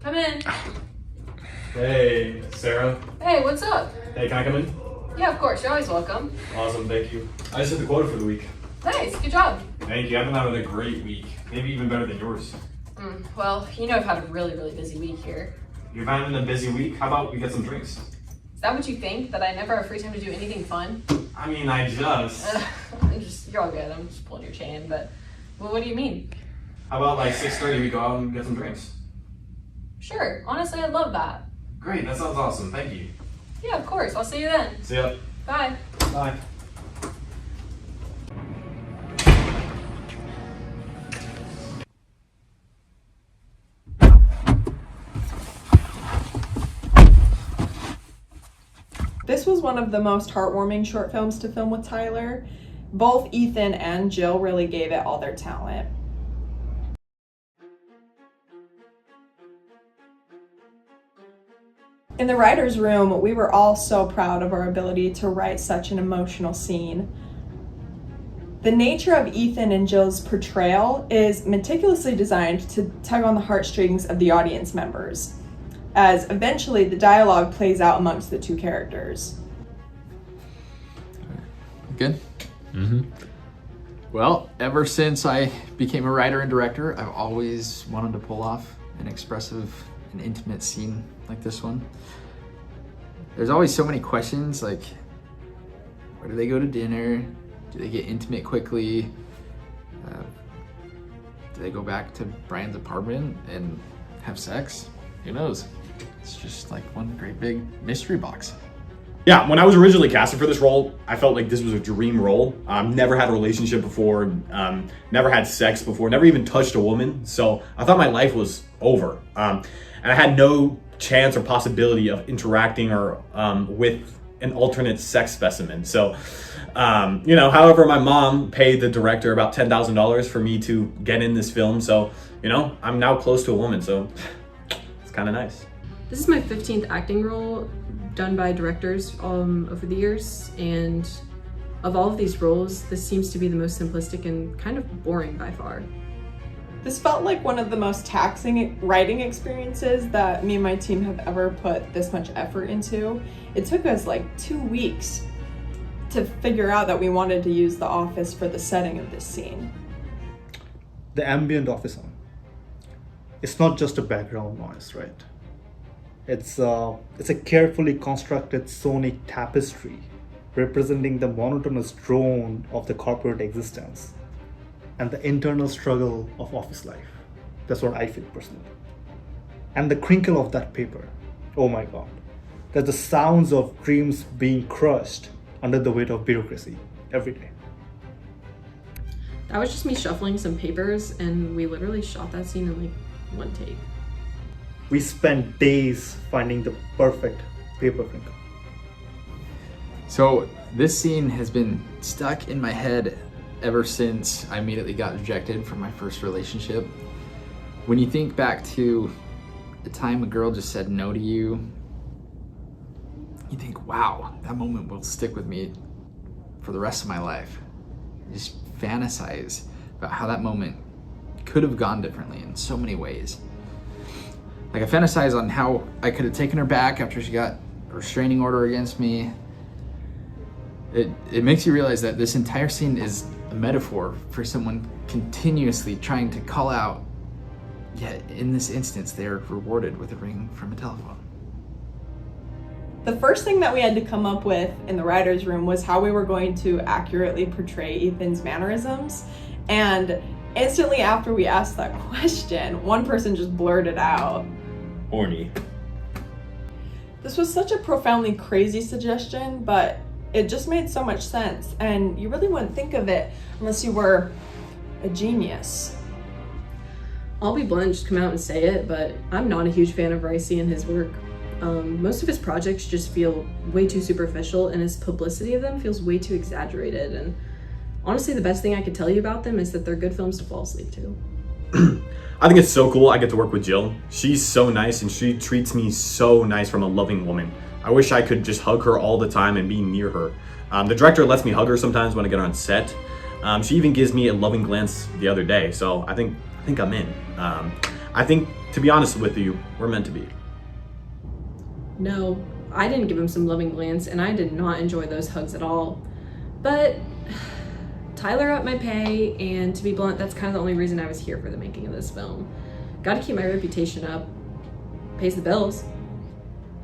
Come in. Hey, Sarah. Hey, what's up? Hey, can I come in? Yeah, of course. You're always welcome. Awesome, thank you. I just hit the quota for the week. Nice. Good job. Thank you. I've been having a great week. Maybe even better than yours. Well, you know I've had a really, really busy week here. You're having a busy week? How about we get some drinks? Is that what you think? That I never have free time to do anything fun? I mean, I just... You're all good. I'm just pulling your chain, but well, what do you mean? How about like 6:30 we go out and get some drinks? Sure. Honestly, I'd love that. Great, that sounds awesome. Thank you. Yeah, of course. I'll see you then. See ya. Bye. Bye. This was one of the most heartwarming short films to film with Tyler. Both Ethan and Jill really gave it all their talent. In the writer's room, we were all so proud of our ability to write such an emotional scene. The nature of Ethan and Jill's portrayal is meticulously designed to tug on the heartstrings of the audience members, as eventually the dialogue plays out amongst the two characters. Good? Mm-hmm. Well, ever since I became a writer and director, I've always wanted to pull off an expressive and intimate scene like this one. There's always so many questions, like, where do they go to dinner? Do they get intimate quickly? Do they go back to Brian's apartment and have sex? Who knows? It's just like one great big mystery box. Yeah, when I was originally casted for this role, I felt like this was a dream role. Never had a relationship before, never had sex before, never even touched a woman. So I thought my life was over. And I had no chance or possibility of interacting or with an alternate sex specimen. So, however, my mom paid the director about $10,000 for me to get in this film. So, I'm now close to a woman. So it's kind of nice. This is my 15th acting role done by directors over the years, and of all of these roles, this seems to be the most simplistic and kind of boring by far. This felt like one of the most taxing writing experiences that me and my team have ever put this much effort into. It took us like 2 weeks to figure out that we wanted to use the office for the setting of this scene. The ambient office sound. It's not just a background noise, right? It's a carefully constructed sonic tapestry representing the monotonous drone of the corporate existence and the internal struggle of office life. That's what I feel personally. And the crinkle of that paper, oh my god. That's the sounds of dreams being crushed under the weight of bureaucracy every day. That was just me shuffling some papers, and we literally shot that scene in like one take. We spent days finding the perfect paper crinkle. So this scene has been stuck in my head ever since I immediately got rejected from my first relationship. When you think back to the time a girl just said no to you, you think, wow, that moment will stick with me for the rest of my life. You just fantasize about how that moment could have gone differently in so many ways. Like I fantasize on how I could have taken her back after she got a restraining order against me. It makes you realize that this entire scene is a metaphor for someone continuously trying to call out, yet in this instance, they're rewarded with a ring from a telephone. The first thing that we had to come up with in the writer's room was how we were going to accurately portray Ethan's mannerisms. And instantly after we asked that question, one person just blurted out, Horny. This was such a profoundly crazy suggestion, but it just made so much sense, and you really wouldn't think of it unless you were a genius. I'll be blunt and just come out and say it, but I'm not a huge fan of Ricey and his work. Most of his projects just feel way too superficial, and his publicity of them feels way too exaggerated. And honestly, the best thing I could tell you about them is that they're good films to fall asleep to. I think it's so cool I get to work with Jill. She's so nice and she treats me so nice from a loving woman. I wish I could just hug her all the time and be near her. The director lets me hug her sometimes when I get on set. She even gives me a loving glance the other day, so I think I'm in. I think, to be honest with you, we're meant to be. No, I didn't give him some loving glance, and I did not enjoy those hugs at all. But Tyler upped my pay, and to be blunt, that's kind of the only reason I was here for the making of this film. Gotta keep my reputation up. Pays the bills.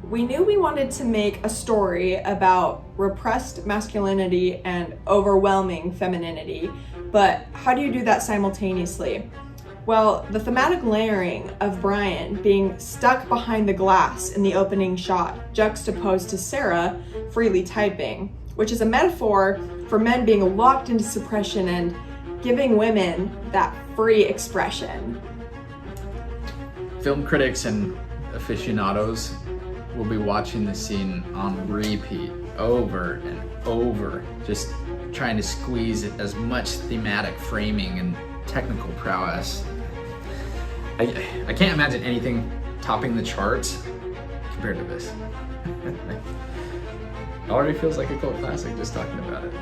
We knew we wanted to make a story about repressed masculinity and overwhelming femininity, but how do you do that simultaneously? Well, the thematic layering of Brian being stuck behind the glass in the opening shot, juxtaposed to Sarah freely typing, which is a metaphor for men being locked into suppression and giving women that free expression. Film critics and aficionados will be watching this scene on repeat over and over, just trying to squeeze as much thematic framing and technical prowess. I can't imagine anything topping the charts compared to this. It already feels like a cult classic just talking about it.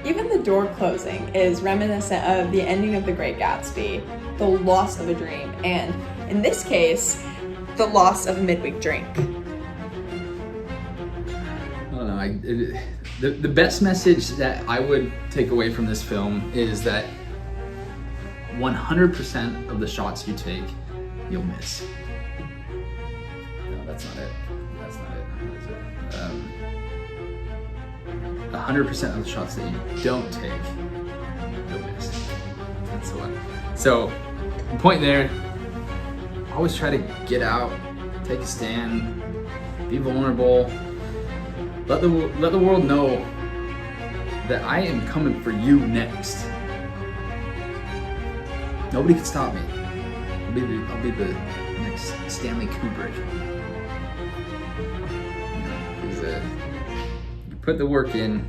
Even the door closing is reminiscent of the ending of The Great Gatsby, the loss of a dream, and in this case, the loss of a midweek drink. I don't know. The best message that I would take away from this film is that 100% of the shots you take, you'll miss. No, that's not it. That's not it. What is it? 100% of the shots that you don't take, you'll miss. That's the one. So, the point there, always try to get out, take a stand, be vulnerable. Let the world know that I am coming for you next. Nobody can stop me. I'll be the next Stanley Kubrick. You put the work in,